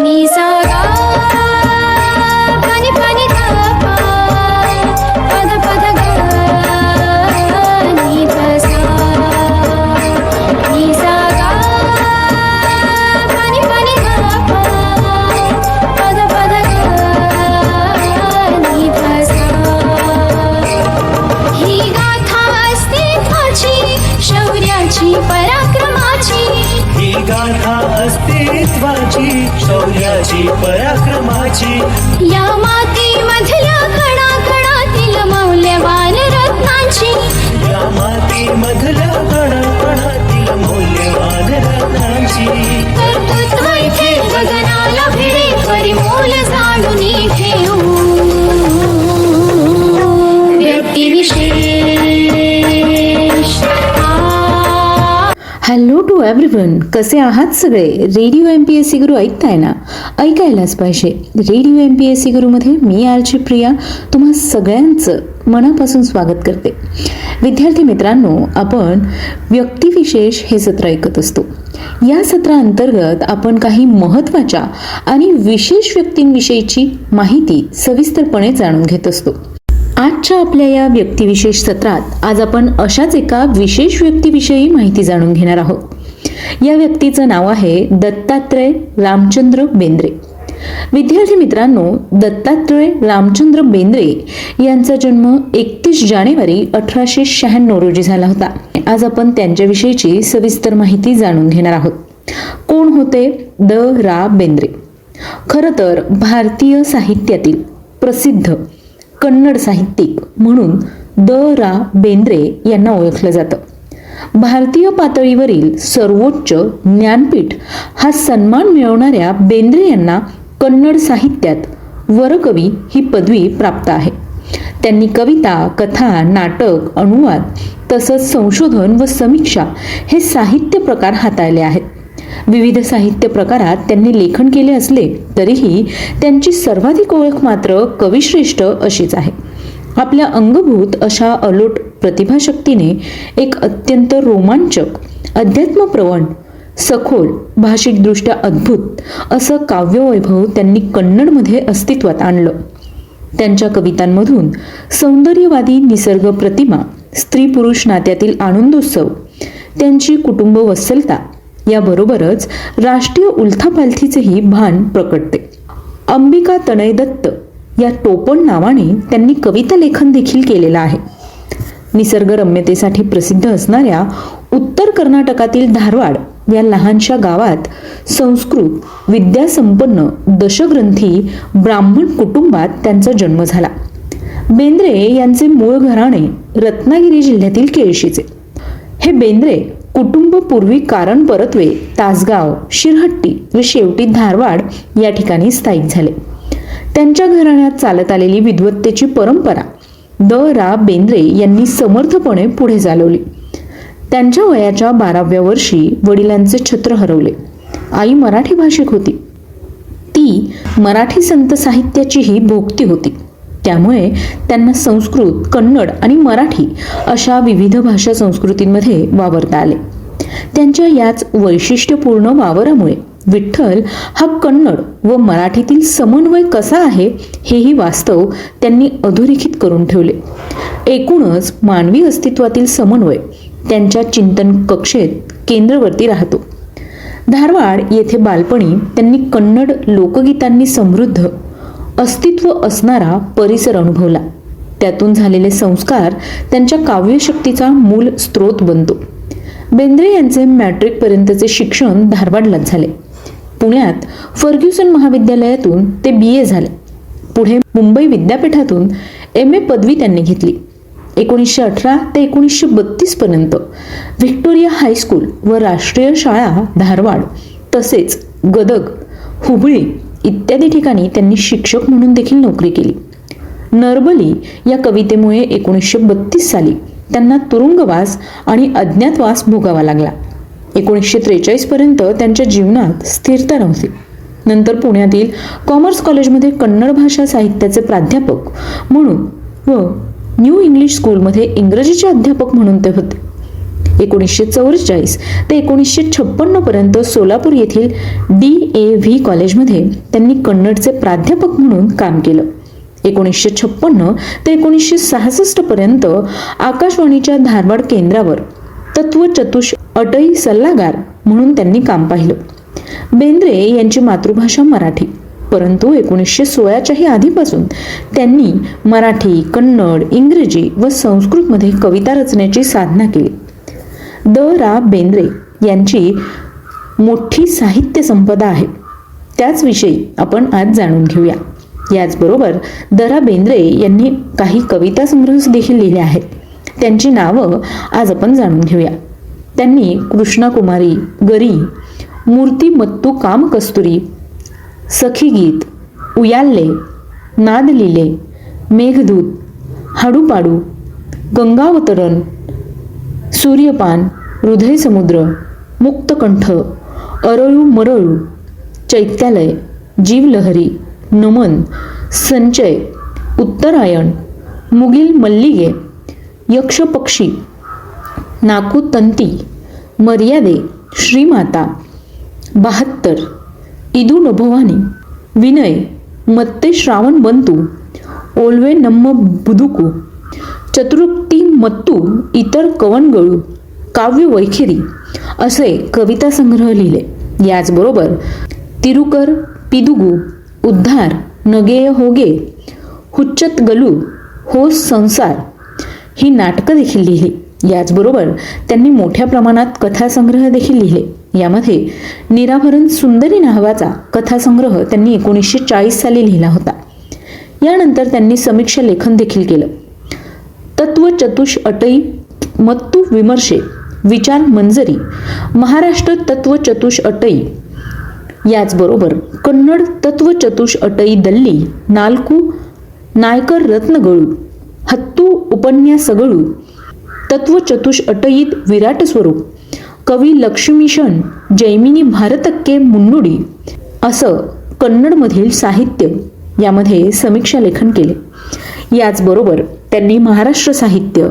नी सा गा पानी पानी गा पा पद पद गा नी सा नी सा गा पानी पानी गा पा पद पद गा नी सा ही गाथा अस्तित्वाची शौर्याची पराक्रमाची ही गाथा अस्तित्वाची शौर्याची पराक्रमाची या मातीमधल्या कणाकणातील मौल्यवान रत्नांची या मातीमधल्या कणाकणातील मौल्यवान रत्नांची कर्तृत्व इथे गगनाला भिडे परिमोल जाणून ठेवू व्यक्तिविशेष हॅलो टू एव्हरीवन, कसे आहात सगळे? रेडिओ MPSC गुरु ऐकताय ना? ऐकायलाच पाहिजे. रेडिओ MPSC गुरुमध्ये मी आरची प्रिया तुम्हा सगळ्यांचं मनापासून स्वागत करते. विद्यार्थी मित्रांनो, आपण व्यक्तिविशेष हे सत्र ऐकत असतो. या सत्राअंतर्गत आपण काही महत्त्वाच्या आणि विशेष व्यक्तींविषयीची माहिती सविस्तरपणे जाणून घेत असतो. आजच्या आपल्या या व्यक्तिविशेष सत्रात आज आपण अशाच एका विशेष व्यक्तीविषयी माहिती जाणून घेणार आहोत. या व्यक्तीचं नाव आहे दत्तात्रय रामचंद्र बेंद्रे. विद्यार्थी मित्रांनो, दत्तात्रय रामचंद्र बेंद्रे यांचा जन्म 31 जानेवारी 1896 रोजी झाला होता. आज आपण त्यांच्याविषयीची सविस्तर माहिती जाणून घेणार आहोत. कोण होते द.रा. बेंद्रे? खरं तर भारतीय साहित्यातील प्रसिद्ध कन्नड साहित्यिक म्हणून द.रा. बेंद्रे यांना ओळखलं जातं. भारतीय पातळीवरील सर्वोच्च ज्ञानपीठ हा सन्मान मिळवणाऱ्या बेंद्रे यांना कन्नड साहित्यात वरकवी ही पदवी प्राप्त आहे. त्यांनी कविता, कथा, नाटक, अनुवाद तसंच संशोधन व समीक्षा हे साहित्य प्रकार हाताळले आहेत. विविध साहित्य प्रकारात त्यांनी लेखन केले असले तरीही त्यांची सर्वाधिक ओळख मात्र कविश्रेष्ठ अशीच आहे. आपल्या अंगभूत अशा अलोट प्रतिभाशक्तीने एक अत्यंत रोमांचक, अध्यात्मप्रवण, सखोल, भाषिकदृष्ट्या अद्भुत असं काव्यवैभव त्यांनी कन्नडमध्ये अस्तित्वात आणलं. त्यांच्या कवितांमधून सौंदर्यवादी निसर्ग प्रतिमा, स्त्री पुरुष नात्यातील आनंदोत्सव, त्यांची कुटुंब वत्सलता याबरोबरच राष्ट्रीय उलथापालथीचेही भान प्रकटते. अंबिका तनय दत्त या टोपण नावाने त्यांनी कविता लेखन देखील केलेलं आहे. निसर्गरम्यतेसाठी प्रसिद्ध असणाऱ्या उत्तर कर्नाटकातील धारवाड या लहानशा गावात संस्कृत विद्यासंपन्न दशग्रंथी ब्राह्मण कुटुंबात त्यांचा जन्म झाला. बेंद्रे यांचे मूळ घराणे रत्नागिरी जिल्ह्यातील केळशीचे. हे बेंद्रे कुटुंब पूर्वी कारण परतवे, तासगाव, शिरहट्टी व शेवटी धारवाड या ठिकाणी स्थायिक झाले. त्यांच्या घराण्यात चालत आलेली विद्वत्तेची परंपरा द.रा. बेंद्रे यांनी समर्थपणे पुढे चालवली. त्यांच्या वयाच्या 12व्या वर्षी वडिलांचे छत्र हरवले. आई मराठी भाषिक होती. ती मराठी संत साहित्याचीही भोक्ती होती. त्यामुळे त्यांना संस्कृत, कन्नड आणि मराठी अशा विविध भाषा संस्कृतींमध्ये वावरता आले. त्यांच्या याच वैशिष्ट्यपूर्ण वावरामुळे विठ्ठल हा कन्नड व मराठीतील समन्वय कसा आहे हेही वास्तव त्यांनी अधोरेखित करून ठेवले. एकूणच मानवी अस्तित्वातील समन्वय त्यांच्या चिंतन कक्षेत केंद्रवर्ती राहतो. धारवाड येथे बालपणी त्यांनी कन्नड लोकगीतांनी समृद्ध अस्तित्व असणारा परिसर अनुभवला. त्यातून झालेले संस्कार त्यांच्या काव्यशक्तीचा मूल स्रोत बनतो. बेंद्रे यांचे मॅट्रिक पर्यंतचे शिक्षण धारवाडलाच झाले. पुण्यात फर्ग्युसन महाविद्यालयातून ते BA झाले. पुढे मुंबई विद्यापीठातून MA पदवी त्यांनी घेतली. 1918 ते 1932 पर्यंत व्हिक्टोरिया हायस्कूल व राष्ट्रीय शाळा धारवाड तसेच गदग, हुबळी इत्यादी ठिकाणी त्यांनी शिक्षक म्हणून देखील नोकरी केली. नरबली या कवितेमुळे 1932 साली त्यांना तुरुंगवास आणि अज्ञातवास भोगावा लागला. 1943 पर्यंत त्यांच्या जीवनात स्थिरता नव्हती. नंतर पुण्यातील कॉमर्स कॉलेजमध्ये कन्नड भाषा साहित्याचे प्राध्यापक म्हणून व न्यू इंग्लिश स्कूलमध्ये इंग्रजीचे अध्यापक म्हणून ते होते. 1944 ते 1956 पर्यंत सोलापूर येथील DAV कॉलेजमध्ये त्यांनी कन्नडचे प्राध्यापक म्हणून काम केलं. 1956 ते 1966 पर्यंत आकाशवाणीच्या धारवाड केंद्रावर तत्वचतुष्टयी सल्लागार म्हणून त्यांनी काम पाहिलं. बेंद्रे यांची मातृभाषा मराठी, परंतु 1916च्याही आधीपासून त्यांनी मराठी, कन्नड, इंग्रजी व संस्कृतमध्ये कविता रचण्याची साधना केली. द.रा. बेंद्रे यांची मोठी साहित्य संपदा आहे, त्याचविषयी आपण आज जाणून घेऊया. याचबरोबर द.रा. बेंद्रे यांनी काही कविता संग्रह देखील लिहिले आहेत. त्यांची नावं आज आपण जाणून घेऊया. त्यांनी कृष्णाकुमारी, गरी, मूर्तिमत्तू कामकस्तुरी, सखीगीत, उयाल्ले, नादलिले, मेघदूत, हाडूपाडू, गंगावतरण, सूर्यपान, हृदयसमुद्र, मुक्तकंठ, अरळू मरळू, चैत्यालय, जीवलहरी, नमन, संचय, उत्तरायण, मुगिल मल्लिगे, यक्षपक्षी, नाकूतंती, मर्यादे, श्रीमाता, 72, इदू नभवानी, विनय, मत्ते श्रावण बंतू, ओल्वे नम्म बुदुकू, चतुरुक्ती मत्तू, इतर कवनगळू, काव्य वैखरी असे कविता संग्रह लिहिले. याचबरोबर तिरुकर पिदुगू, उद्धार, नगेय होगे, हुच्चत गलू, होस संसार ही नाटकं देखील लिहिली. याचबरोबर त्यांनी मोठ्या प्रमाणात कथासंग्रह देखील लिहिले. यामध्ये निराभरण सुंदरी नावाचा कथासंग्रह त्यांनी 1940 साली लिहिला होता. यानंतर त्यांनी समीक्षा लेखन देखील केलं. तत्वचतुष्टयी मत्तू विमर्शे, विचार मंजरी, महाराष्ट्र तत्वचतुष्टयी, याचबरोबर कन्नड तत्वचतुष्टयी दल्ली, नाल्कू, नायकर रत्नगळू, हत्तू उपन्यासगळू, तत्वचतुष्टयीत विराट स्वरूप, कवी लक्ष्मीशन, जैमिनी भारतक्के मुन्नुडी असं कन्नडमधील साहित्य यामध्ये समीक्षा लेखन केले. याचबरोबर त्यांनी महाराष्ट्र साहित्य,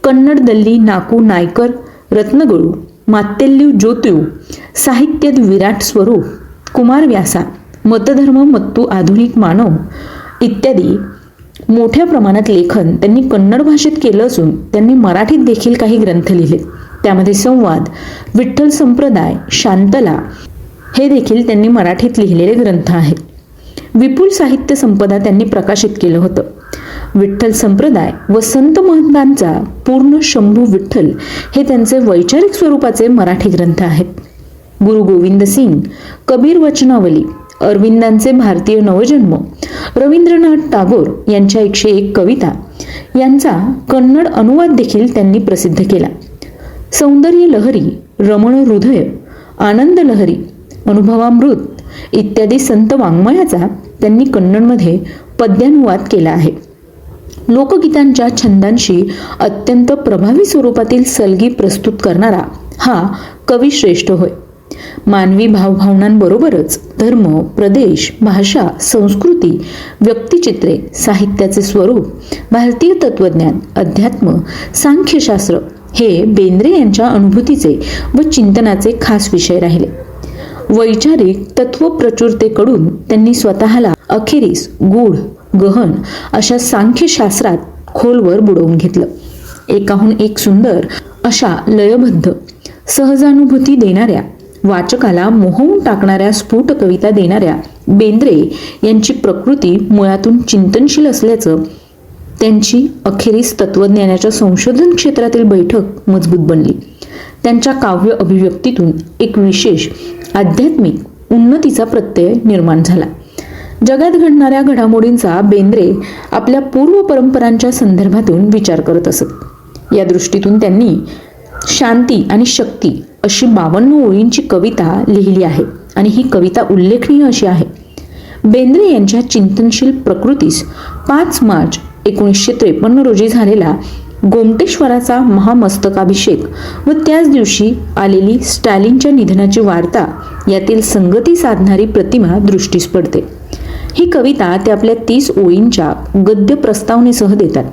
कन्नड दल्ली, नाकू, नायकर रत्नगळू, मात्तेल्यू ज्योत्यू, साहित्यात विराट स्वरूप, कुमार व्यासा, मतधर्म मत्तू आधुनिक मानव इत्यादी मोठ्या प्रमाणात लेखन त्यांनी कन्नड भाषेत केलं असून त्यांनी मराठीत देखील काही ग्रंथ लिहिले. त्यामध्ये संवाद, विठ्ठल संप्रदाय, शांतला हे देखील त्यांनी मराठीत लिहिलेले ग्रंथ आहेत. विपुल साहित्य संपदा त्यांनी प्रकाशित केलं होतं. विठ्ठल संप्रदाय व संत महंतांचा पूर्ण शंभू विठ्ठल हे त्यांचे वैचारिक स्वरूपाचे मराठी ग्रंथ आहेत. गुरु गोविंद सिंग, कबीर वचनावली, अरविंदांचे भारतीय नवजन्म, रवींद्रनाथ टागोर यांच्या 101 कविता यांचा कन्नड अनुवाद देखील त्यांनी प्रसिद्ध केला. सौंदर्य लहरी, रमण हृदय, आनंद लहरी, अनुभवामृत इत्यादी संत वाङ्मयाचा त्यांनी कन्नडमध्ये पद्यानुवाद केला आहे. लोकगीतांच्या छंदांशी अत्यंत प्रभावी स्वरूपातील सलगी प्रस्तुत करणारा हा कवी श्रेष्ठ होय. मानवी भावभावनांबरोबरच धर्म, प्रदेश, भाषा, संस्कृती, व्यक्तिचित्रे, साहित्याचे स्वरूप, भारतीय तत्वज्ञान, अध्यात्म, सांख्यशास्त्र हे बेंद्रे यांच्या अनुभूतीचे व चिंतनाचे खास विषय राहिले. वैचारिक तत्वप्रचुरतेकडून त्यांनी स्वतःला अखेरीस गूढ, गहन अशा सांख्यशास्त्रात खोलवर बुडवून घेतलं. एकाहून एक सुंदर अशा लयबद्ध, सहजानुभूती देणाऱ्या, वाचकाला मोहवून टाकणाऱ्या स्फुट कविता देणाऱ्या बेंद्रे यांची प्रकृती मुळातून चिंतनशील असल्याचं त्यांची अखेरीस तत्वज्ञानाच्या संशोधन क्षेत्रातील बैठक मजबूत बनली. त्यांच्या काव्य अभिव्यक्तीतून एक विशेष आध्यात्मिक उन्नतीचा प्रत्यय निर्माण झाला. जगात घडणाऱ्या घडामोडींचा बेंद्रे आपल्या पूर्व परंपरांच्या संदर्भातून विचार करत असत. या दृष्टीतून त्यांनी शांती आणि शक्ती अशी 52 ओळींची कविता लिहिली आहे आणि ही कविता उल्लेखनीय अशी आहे. बेंद्रे यांच्या चिंतनशील प्रकृतीस 5 मार्च 1953 रोजी झालेला गोमटेश्वराचा महामस्तकाभिषेक व त्याच दिवशी आलेली स्टॅलिनच्या निधनाची वार्ता यातील संगती साधणारी प्रतिमा दृष्टीस पडते. ही कविता ते आपल्या 30 ओळींच्या गद्य प्रस्तावनेसह देतात.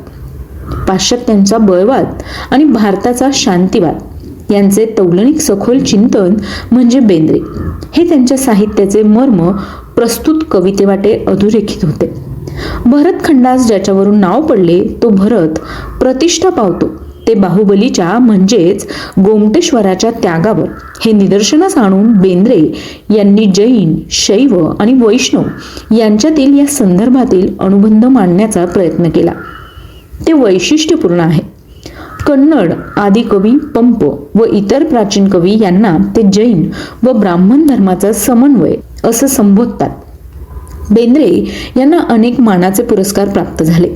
पाश्चात्यांचा बळवाद आणि भारताचा शांतीवाद यांचे तौलनिक सखोल चिंतन म्हणजे बेंद्रे. हे त्यांच्या साहित्याचे मर्म प्रस्तुत कवितेवाटे अधोरेखित होते. भरतखंडास ज्याच्यावरून नाव पडले तो भरत प्रतिष्ठा पावतो ते बाहुबलीच्या म्हणजेच गोमटेश्वराच्या त्यागावर हे निदर्शनास आणून बेंद्रे यांनी जैन, शैव आणि वैष्णव यांच्यातील या संदर्भातील अनुबंध मांडण्याचा प्रयत्न केला. ते वैशिष्ट्यपूर्ण आहे. कन्नड आदी कवी पंप व इतर प्राचीन कवी यांना ते जैन व ब्राह्मण धर्माचा समन्वय असं संबोधतात. बेंद्रे यांना अनेक मानाचे पुरस्कार प्राप्त झाले.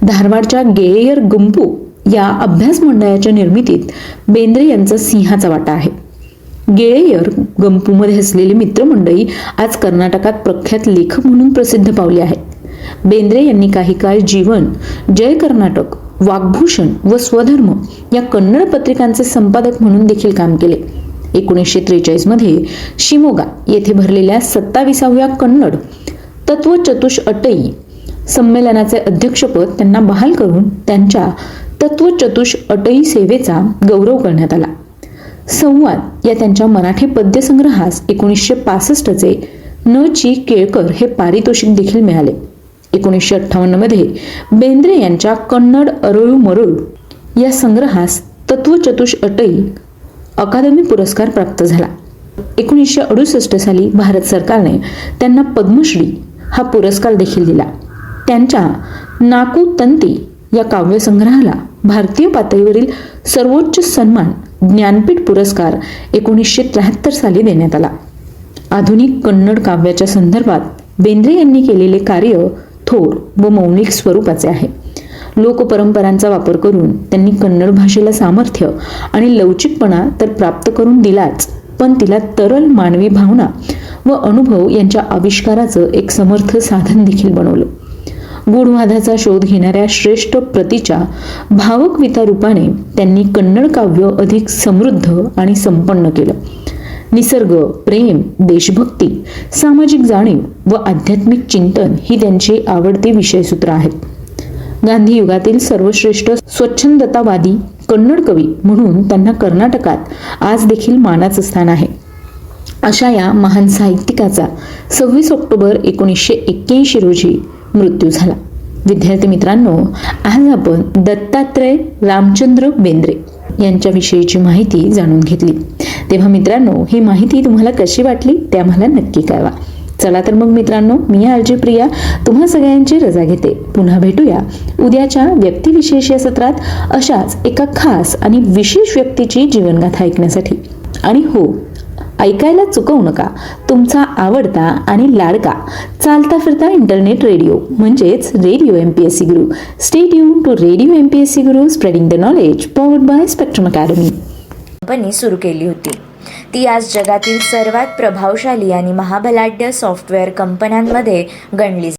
धारवाडच्या गेयेयर गंपू या अभ्यास मंडळाच्या निर्मितीत बेंद्रे यांचा सिंहाचा वाटा आहे. गेयेयर गंपूमध्ये असलेली मित्रमंडळी आज कर्नाटकात प्रख्यात लेखक म्हणून प्रसिद्ध पावली आहेत. बेंद्रे यांनी काही काळ जीवन, जय कर्नाटक, वाग्भूषण व स्वधर्म या कन्नड पत्रिकांचे संपादक म्हणून देखील काम केले. 1943 मध्ये शिमोगा येथे भरलेल्या 27व्या कन्नड तत्वचतुष अटई संमेलनाचे अध्यक्षपद त्यांना बहाल करून त्यांच्या तत्वचतुष अटई सेवेचा गौरव करण्यात आला. संवाद या त्यांच्या मराठी पद्यसंग्रहास 1965 न. ची केळकर हे पारितोषिक देखील मिळाले. 1958 मध्ये बेंद्रे यांच्या कन्नड अरळू मरळू या संग्रहास तत्वचतुष अटई अकादमी पुरस्कार प्राप्त झाला. 1968 साली भारत सरकारने त्यांना पद्मश्री हा पुरस्कार देखील दिला. त्यांच्या नाकू तंती या काव्यसंग्रहाला भारतीय पातळीवरील सर्वोच्च सन्मान ज्ञानपीठ पुरस्कार 1973 साली देण्यात आला. आधुनिक कन्नड काव्याच्या संदर्भात बेंद्रे यांनी केलेले कार्य थोर व मौलिक स्वरूपाचे आहे. लोकपरंपरांचा वापर करून त्यांनी कन्नड भाषेला सामर्थ्य आणि लवचिकपणा तर प्राप्त करून दिलाच, पण तिला तरल मानवी भावना व अनुभव यांच्या आविष्काराचं एक समर्थ साधन देखील बनवलं. गूढवादाचा शोध घेणाऱ्या श्रेष्ठ प्रतीच्या भावकविता रूपाने त्यांनी कन्नड काव्य अधिक समृद्ध आणि संपन्न केलं. निसर्ग, प्रेम, देशभक्ती, सामाजिक जाणीव व आध्यात्मिक चिंतन ही त्यांची आवडती विषयसूत्र आहेत. गांधी युगातील सर्वश्रेष्ठ स्वच्छंदतावादी कन्नड कवी म्हणून त्यांना कर्नाटकात आज देखील मानाचं स्थान आहे. अशा या महान साहित्यिकाचा 26 ऑक्टोबर 1981 रोजी मृत्यू झाला. विद्यार्थी मित्रांनो, आज आपण दत्तात्रय रामचंद्र बेंद्रे यांच्याविषयीची माहिती जाणून घेतली. तेव्हा मित्रांनो, ही माहिती तुम्हाला कशी वाटली ते आम्हाला नक्की कळवा. चला तर मग मित्रांनो, मी आरजे प्रिया तुम्हा सगळ्यांची रजा घेते. पुन्हा भेटूया उद्याच्या व्यक्तिविशेष या सत्रात अशाच एका खास आणि विशेष व्यक्तीची जीवनगाथा ऐकण्यासाठी. आणि हो, ऐकायला चुकवू नका तुमचा आवडता आणि लाडका चालता फिरता इंटरनेट रेडिओ म्हणजेच radio MPSC Guru. Stay tune to radio MPSC Guru, spreading the knowledge, powered by Spectrum Academy. Company सुरू केली होती. ती आज जगातील सर्वात प्रभावशाली आणि महाबलाढ्य सॉफ्टवेअर कंपन्यांमध्ये गणली